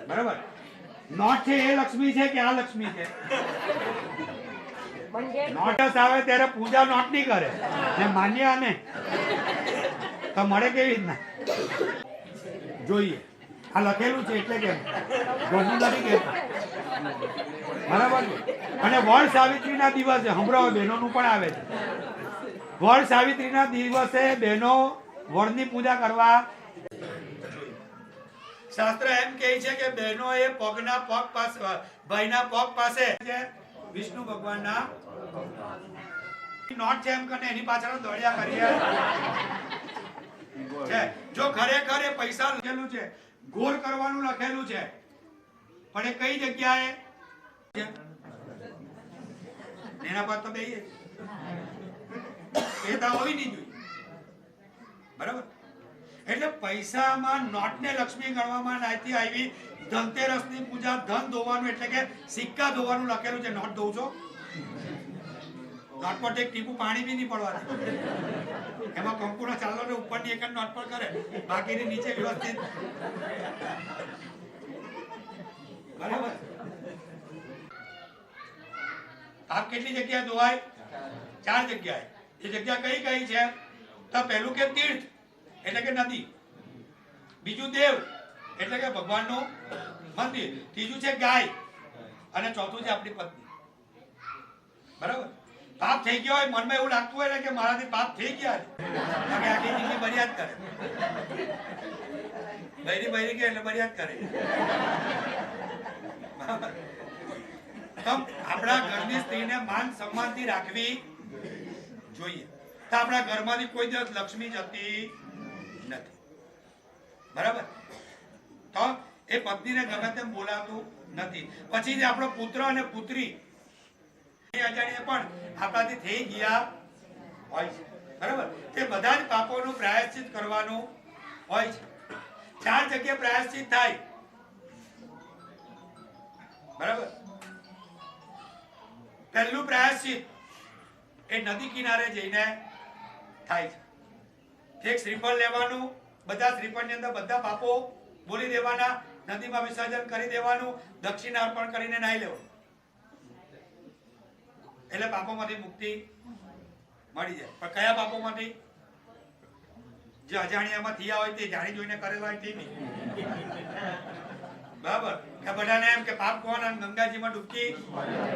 બરાબર. નોટ છે એ લક્ષ્મી છે કે આ લક્ષ્મી છે? નોટસ આવે ત્યારે પૂજા નોટ ની કરે ને માન્ય આને તો મળે કેવી રીતના? જોઈએ આ લખેલું છે એટલે કેમ ગોમું નથી કહેતા. બરાબર. અને વડ સાવિત્રીના દિવસે હમણાં બહેનોનું પણ આવે છે. વડ સાવિત્રીના દિવસે બહેનો વડની પૂજા કરવા. શાસ્ત્ર એમ કહે છે કે બહેનોએ પગના પગ પાસે ભાઈના પગ પાસે વિષ્ણુ ભગવાનના નોટ છે એમ કરીને એની પાછળ દોડ્યા કરીએ છે. જો ખરેખર એ પૈસા લખેલું છે, ગોળ કરવાનું લખેલું છે, પણ એ કઈ જગ્યાએ એના પર તો બેહીએ એ તો હોવી નહીં જોઈએ. બરાબર. એટલે પૈસામાં નોટને લક્ષ્મી ગણવામાં નથી આવી. ધનતેરસની પૂજા ધન ધોવાનું એટલે કે સિક્કા ધોવાનું લખેલું છે. નોટ ધોવ છો? નોટ પર એક ટીપું પાણી બી નહીં પડવાનું. એમાં કંકુના ચાલો ને ઉપરની એક જ નોટ પર કરે, બાકીની નીચે વ્યવસ્થિત. બરાબર. પાપ કેટલી જગ્યાએ ધોવાય? 4 જગ્યાએ. એ જગ્યા કઈ કઈ છે? તો પહેલું કે તીર્થ એટલે કે નદી, બીજું દેવ એટલે કે ભગવાનનું મંદિર, ત્રીજું છે ગાય અને ચોથું છે આપણી પત્ની. બરાબર. પાપ થઈ ગયો હોય, મનમાં એવું લાગતું હોય કે મારાથી પાપ થઈ ગયા છે, આખી જિંદગી બરિયાદ કરે. બૈરી બૈરી કે એટલે બરિયાદ કરે. આપણા ઘરની સ્ત્રીને માન સન્માનથી રાખવી જોઈએ. તો આપણા ઘરમાંથી કોઈ દિવસ લક્ષ્મી જતી નથી. બરાબર. તો એ પત્નીને ગમે તેમ બોલાતું નથી. પછી જે આપણો પુત્ર અને પુત્રી અજાણ્યા પણ આપણાથી થઈ ગયા હોય છે. બરાબર. તે બધા જ પાપોનું પ્રાયશ્ચિત કરવાનું હોય છે. 4 જગ્યાએ પ્રાયશ્ચિત થાય. બરાબર. પહેલું પ્રાયશ્ચિત એ નદી કિનારે જઈને થાય છે. એક શ્રીફળ લેવાનું, બધા શ્રીફળની અંદર બધા પાપો બોલી દેવાના, નદીમાં વિસર્જન કરી દેવાનું, દક્ષિણા અર્પણ કરીને નાહી લેવાનું. એટલે પાપોમાંથી મુક્તિ મળી જાય. પણ કયા પાપોમાંથી? જે અજાણ્યામાં થયા હોય તે, જાણી જોઈને કરેલા હોય તે નહીં. બરાબર. કે બધાને એમ કે પાપ કોણ? ગંગાજીમાં ડૂબકી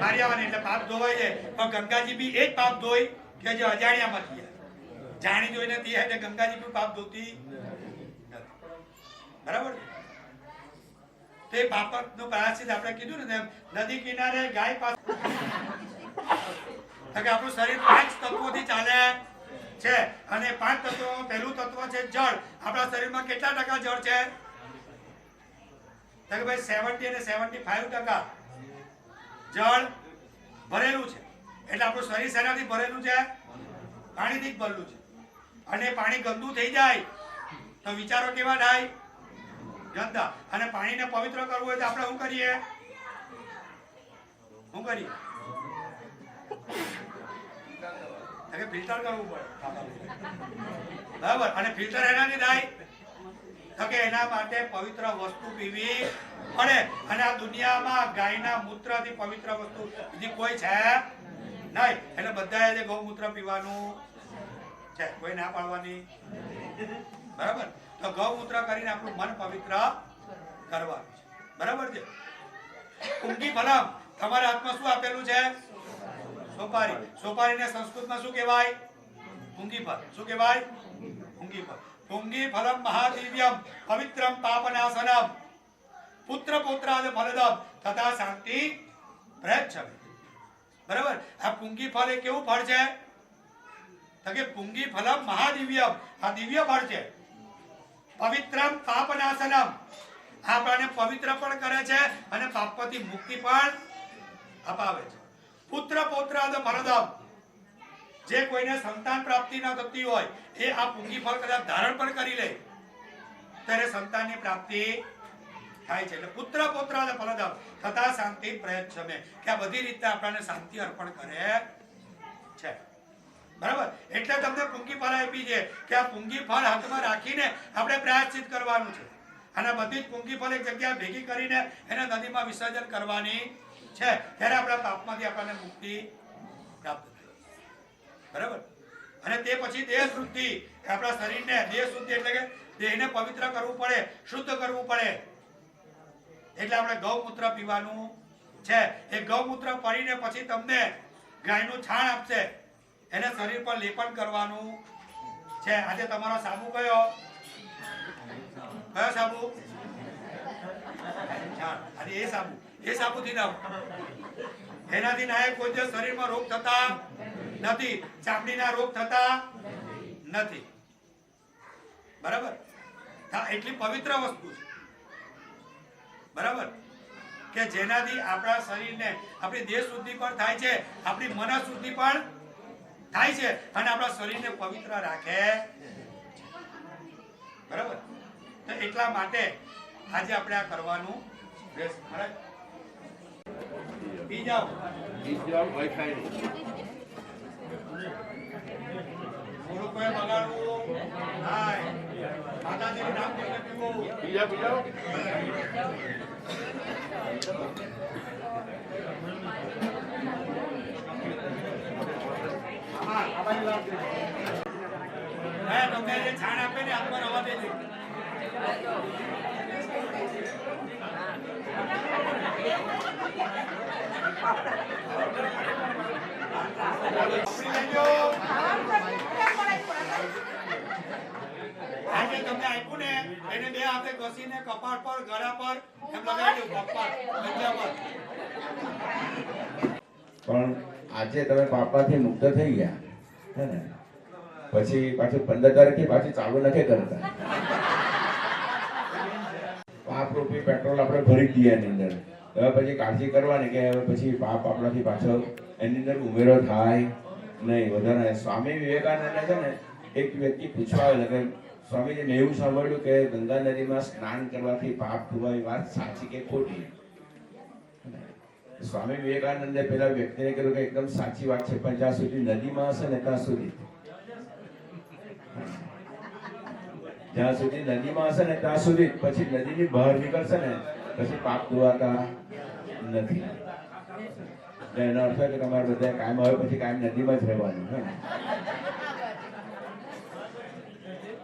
મારી આવવાની એટલે પાપ ધોવાઈ જાય. પણ ગંગાજી બી એ જ પાપ ધોઈ કે જે અજાણ્યામાં થયા. જાણી જોઈને થયા એટલે ગંગાજી બી પાપ ધોતી નથી. બરાબર. તે પાપનું પ્રાયશ્ચિત આપણે કીધું ને, નદી કિનારે ગાય પાસે. આપણું શરીર 5 તત્વોથી ચાલે છે અને 5 તત્વો, પહેલું તત્વ છે જળ. આપણા શરીરમાં કેટલા ટકા જળ છે? તો કે ભાઈ 70 અને 75% જળ ભરેલું છે. એટલે આપણું શરીર શેનાથી ભરેલું છે? પાણીથી જ ભરેલું છે. અને પાણી ગંદુ થઈ જાય તો વિચારો કેવા થાય? ગંદા. અને પાણીને પવિત્ર કરવું હોય તો આપણે શું કરીએ? શું કરીએ? ફિલ્ટર કરવું પડે. બરાબર. અને ફિલ્ટર એનાથી થાય તો કે એના માટે પવિત્ર વસ્તુ પીવી પડે. અને આ દુનિયામાં ગાયના મૂત્રથી પવિત્ર વસ્તુ બીજી કોઈ છે નહીં. એટલે બધાએ ગૌમૂત્ર પીવાનું છે, કોઈ ના પાડવાની. બરાબર. તો ગૌમૂત્ર કરીને આપણું મન પવિત્ર કરવાનું છે. બરાબર છે. કુંભી ફલમ, તમારા હાથમાં શું આપેલું છે? સોપારી. સોપારીને સંસ્કૃતમાં શું કહેવાય? પુંગી ફળ. શું કહેવાય? પુંગી ફળ. પુંગી ફલમ મહાદિવ્યમ પવિત્રમ પાપનાશનમ પુત્ર પૌત્રાદ ફલદમ તથા શાંતિ પ્રયચ્છમે. બરાબર. આ પુંગી ફળ એ કેવું ફળ છે? તો કે પુંગી ફલમ મહાદિવ્યમ, આ દિવ્ય ફળ છે. પવિત્રમ પાપનાશનમ, આપણને પવિત્ર પણ કરે છે અને પાપથી મુક્તિ પણ અપાવે છે. પુત્ર પૌત્રાદ ફલદમ, જે કોઈને સંતાન પ્રાપ્તિ ન થતી હોય એ આ પુંગી ફળ કદાચ ધારણ પણ કરી લે ત્યારે સંતાનની પ્રાપ્તિ થાય છે. એટલે પુત્ર પૌત્રાદ ફલદમ તથા શાંતિ પ્રયચ્છમે, કે આ બધી રીતે આપણને શાંતિ અર્પણ કરે છે. બરાબર. એટલે તમને પુંગી ફળ આપી છે કે આ પુંગી ફળ હાથમાં રાખીને આપણે પ્રાયશ્ચિત કરવાનું છે. અને બધી જ કુંકી ફળ એક જગ્યાએ ભેગી કરીને એને નદીમાં વિસર્જન કરવાની છે, ત્યારે આપણા પાપમાંથી આપણને મુક્તિ પ્રાપ્ત થાય. બરાબર. અને તે પછી દેહ શુદ્ધિ, આપણા શરીરને દેહ શુદ્ધિ એટલે કે દેહને પવિત્ર કરવું પડે, શુદ્ધ કરવું પડે. એટલે આપણે ગૌમૂત્ર પીવાનું છે. એ ગૌમૂત્ર પડીને પછી તમને ગાયનું છાણ આપશે, એને શરીર પર લેપન કરવાનું છે. આજે તમારો સાબુ કયો સાબુ? અને એ સાબુથી નાવ, એનાથી નાય કોઈ દિવસ શરીરમાં રોગ થતા નથી, ચામડીના રોગ થતા નથી. બરાબર. એટલી પવિત્ર વસ્તુ છે. બરાબર, કે જેનાથી આપણા શરીરને આપણી દેહ શુદ્ધિ પણ થાય છે, આપણી મન શુદ્ધિ પણ થાય છે અને આપણા શરીરને પવિત્ર રાખે. બરાબર. તો એટલા માટે આજે આપણે આ કરવાનું રહેશે. મહારાજ પી જાઓ. થોડું કોઈ બગાડવું થાય. માતાજીનું નામ લઈને પીવું. પી તમને જે છાણ આપે ને આત્મા રવા દેજો. આજે તમને આપ્યું ને એને બે હાથે ઘસીને કપાળ પર, ગળા પર એમ લગાવી દો. કપાળ પણ આજે તમે પાપાથી મુક્ત થઈ ગયા હે ને, પછી પાછું 15 તારીખે પાછી ચાલુ નથી કરતા. પાપ રૂપી પેટ્રોલ આપણે ભરી દઈએ એની અંદર. હવે પછી કાળજી કરવાની કે હવે પછી પાપ આપણાથી પાછો એની અંદર ઉમેરો થાય નહીં, વધારે. સ્વામી વિવેકાનંદ છે ને, એક વ્યક્તિ પૂછવા આવેલા કે સ્વામીજી મેં એવું સાંભળ્યું કે ગંગા નદીમાં સ્નાન કરવાથી પાપ ધોવાય, વાત સાચી કે ખોટી? સ્વામી વિવેકાનંદે પેલા વ્યક્તિને કહ્યું કે એકદમ સાચી વાત છે, પણ જ્યાં સુધી નદીમાં હશે ને ત્યાં સુધી, જ્યાં સુધી નદીમાં હશે ને ત્યાં સુધી, પછી નદીની બહાર નીકળશે ને પછી પાપ ધોવાતા નથી. એનો અર્થ કે તમારે બધા કાયમ આવે પછી કાયમ નદીમાં જ રહેવાનું.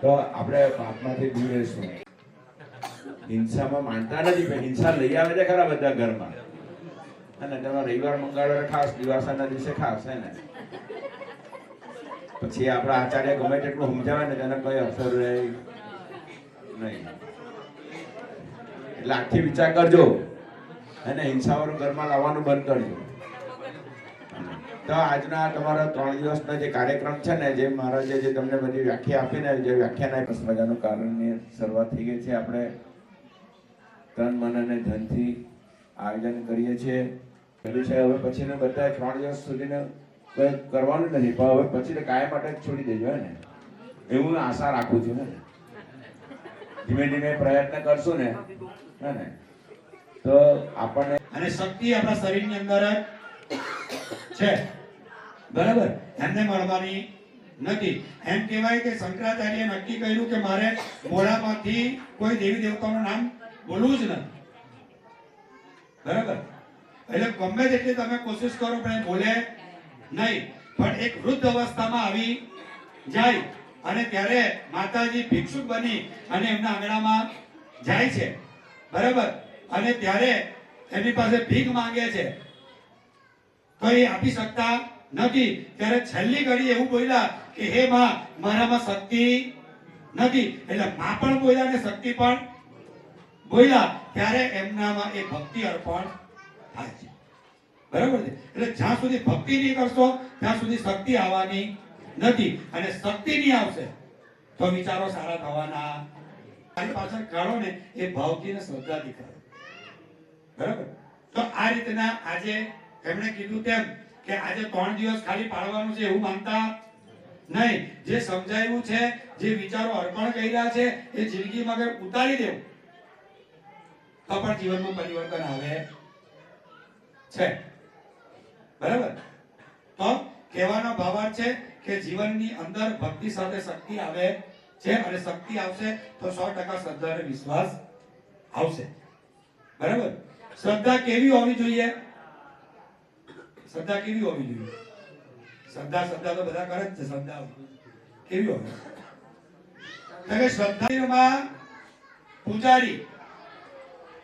તો આપણે પાપમાંથી દૂર રહીશું. હિંસામાં માનતા નથી, પણ હિંસા લઈ આવે છે ખરા બધા ઘરમાં. અને તેમાં રવિવાર મંગળવારે ખાસ, દિવાસાના દિવસે ખાસ હે ને. પછી આપણા આચાર્ય ગમે તેટલું સમજાવે ને તેને કઈ અસર રહે નહીં. એટલે આખી વિચાર કરજો અને હિંસાવાળું ઘરમાં લાવવાનું બંધ કરજો. તો આજના તમારા 3 દિવસના જે કાર્યક્રમ છે ને, જે મહારાજે જે તમને બધી વ્યાખ્યા આપી ને, જે વ્યાખ્યાના મજાનું કારણની શરૂઆત થઈ ગઈ છે. આપણે તન, મન અને ધનથી આયોજન કરીએ છીએ. પેલું છે હવે પછીને બધા 3 દિવસ સુધીને કંઈ કરવાનું નથી, પણ હવે પછી કાયમ માટે જ છોડી દેજો હે ને, એવું આશા રાખું છું ને. ધીમે ધીમે પ્રયત્ન કરશું ને હે ને, તો આપણને અને શક્તિ આપણા શરીરની અંદર છે. બરાબર. એમને મળવાની નથી. એમ કહેવાય કે શંકરાચાર્યએ નક્કી કર્યું કે મારે મોઢામાંથી કોઈ દેવી દેવતાનું નામ બોલવું જ નથી. બરાબર. એટલે ગમે તેટલી તમે કોશિશ કરો પણ બોલે નહીં. પણ એક વૃદ્ધ અવસ્થામાં આવી જાય અને ત્યારે માતાજી ભિક્ષુક બની અને એમના આંગણામાં જાય છે. બરાબર. અને ત્યારે એમની પાસે ભીખ માંગે છે, તો એ આપી શકતા નથી. ત્યારે છેલ્લી ઘડી એવું બોલ્યા કે હે માં, મારામાં શક્તિ નથી. એટલે માં પણ બોલ્યા અને શક્તિ પણ બોલ્યા. ત્યારે એમનામાં એ ભક્તિ અર્પણ થાય છે. બરાબર છે. એટલે જ્યાં સુધી ભક્તિ નહીં કરશો ત્યાં સુધી શક્તિ આવવાની નથી. અને શક્તિ નહીં આવશે તો વિચારો સારા થવાના. આની પાછળ કાઢો ને એ ભાવથી ને શ્રદ્ધાથી કરો. બરાબર. તો આ રીતના આજે એમણે કીધું તેમ કે આજે 3 દિવસ ખાલી પાળવાનું છે એવું માનતા નહીં. જે સમજાયું છે, જે વિચારો અર્પણ કર્યા છે, એ જિંદગીમાં અગર ઉતારી દેવું તો પણ જીવનમાં પરિવર્તન આવે છે. બરાબર. તો કહેવાનો ભાવાર્થ છે કે જીવનની અંદર ભક્તિ સાથે શક્તિ આવે છે, અને શક્તિ આવશે તો 100% શ્રદ્ધા અને વિશ્વાસ આવશે. બરાબર? શ્રદ્ધા કેવી હોવી જોઈએ? શ્રદ્ધા કેવી હોવી જોઈએ? શ્રદ્ધા તો બધા કરે જ છે. શ્રદ્ધા કેવી હોવી? કે શ્રદ્ધામાં પૂજારી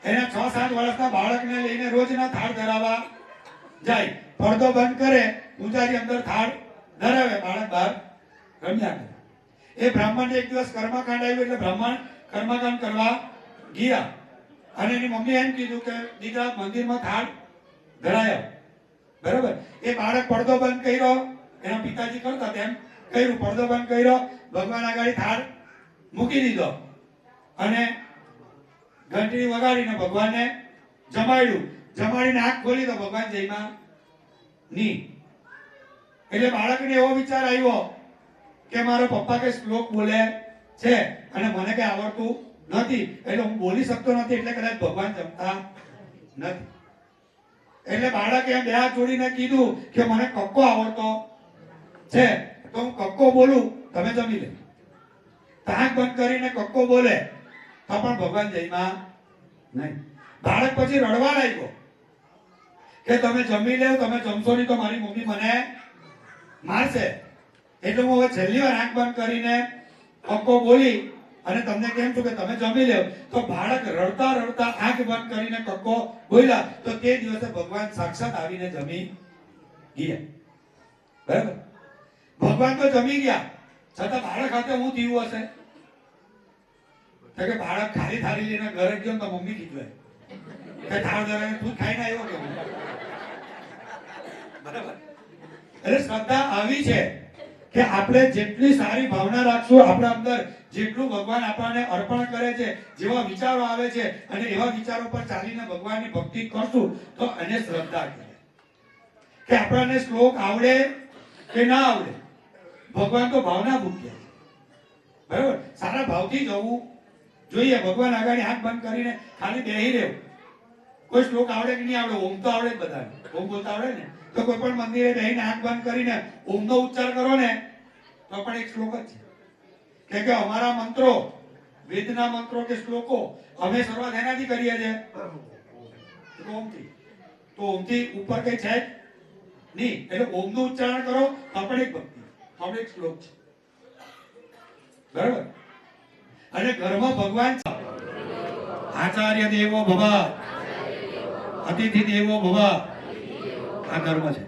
એના 6-7 વર્ષના બાળકને લઈને રોજના થાળ ધરાવવા જાય. પડદો બંધ કરે, પૂજારી અંદર થાળ ધરાવે, બાળક બહાર રમ્યા કરે. એ બ્રાહ્મણ એક દિવસ કર્મકાંડ આવ્યું એટલે બ્રાહ્મણ કર્મકાંડ કરવા ગયા અને એની મમ્મી એમ કીધું કે દીકરા મંદિરમાં થાળ ધરાયો. બરાબર? એ બાળક પડદો બંધ કર્યો, એના પિતાજી કરતા તેમ કર્યું, પડદો બંધ કર્યો, ભગવાન આગળ થાળ મૂકી દીધો અને ઘંટડી વગાડીને ભગવાનને જમાડ્યું. જમાડીને આંખ ખોલી તો ભગવાન જયમાં ની. એટલે બાળકને એવો વિચાર આવ્યો કે મારો પપ્પા કે શ્લોક બોલે છે અને મને કઈ આવડતું નથી, એટલે હું બોલી શકતો નથી, એટલે કદાચ ભગવાન જમતા નથી. એટલે બાળકે એમ બે હાથ જોડીને કીધું કે મને કક્કો આવડતો છે તો હું કક્કો બોલું, તમે જમી લે. આંખ બંધ કરીને કક્કો બોલે તો પણ ભગવાન જયમાં નહીં. બાળક પછી રડવા લાગ્યો કે તમે જમી લેવ, તમે જમશો નહીં તો મારી મમ્મી મને મારશે. એટલે હું હવે છેલ્લી વાર આંખ બંધ કરીને કક્કો બોલી અને તમને કેમ છું કે તમે જમી લેવ. તો બાળક રડતા રડતા આંખ બંધ કરીને કક્કો બોલ્યા તો તે દિવસે ભગવાન સાક્ષાત આવીને જમી ગયા. બરાબર? ભગવાન તો જમી ગયા છતાં બાળક હાથે હું થયું હશે? તો કે બાળક ખાલી થાળી લઈને ઘરે ગયો તો મમ્મી કીધું કે થાળ ધરાવીને તું ખાઈને આવ્યો કે? બરાબર? એટલે શ્રદ્ધા આવી છે કે આપણે જેટલી સારી ભાવના રાખશું, આપણા અંદર જેટલું ભગવાન આપણને અર્પણ કરે છે, જેવા વિચારો આવે છે અને એવા વિચારો પર ચાલીને ભગવાનની ભક્તિ કરશું તો એને શ્રદ્ધા કહેવાય. કે આપણને શ્લોક આવડે કે ના આવડે, ભગવાન તો ભાવના ભૂખ્યા છે. બરાબર? સારા ભાવથી જવું જોઈએ. ભગવાન આગળ આંખ બંધ કરીને ખાલી બેહી રહેવું. કોઈ શ્લોક આવડે કે નહીં આવડે, ઓમ તો આવડે જ બધાને. ઓમ બોલતા આવડે ને? તો કોઈ પણ મંદિરે બેહીને આંખ બંધ કરીને ઓમનો ઉચ્ચાર કરો ને તો પણ એક શ્લોક જ છે. કે અમારા મંત્રો, વેદના મંત્રો કે શ્લોકો અમે શરૂઆત એનાથી કરીએ છીએ ઓમથી. તો ઓમથી ઉપર કઈ છે નહીં. એટલે ઓમનું ઉચ્ચારણ કરો તો પણ એક ભક્તિ, તો પણ એક શ્લોક છે. બરાબર? અને ઘરમાં ભગવાન આચાર્ય દેવો ભવ, અતિથિ દેવો ભવ, આ ધર્મ છે.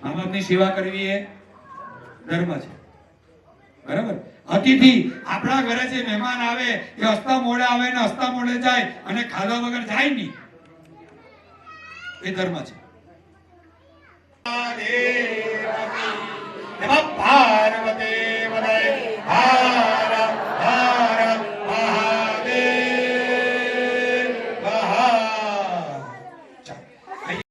મા બાપની સેવા કરવી એ ધર્મ છે. બરાબર? અતિથિ આપણા ઘરે જે મહેમાન આવે એ હસતા મોડે આવે ને હસતા મોડે જાય અને ખાધા વગર જાય નહીં, એ ધર્મ છે.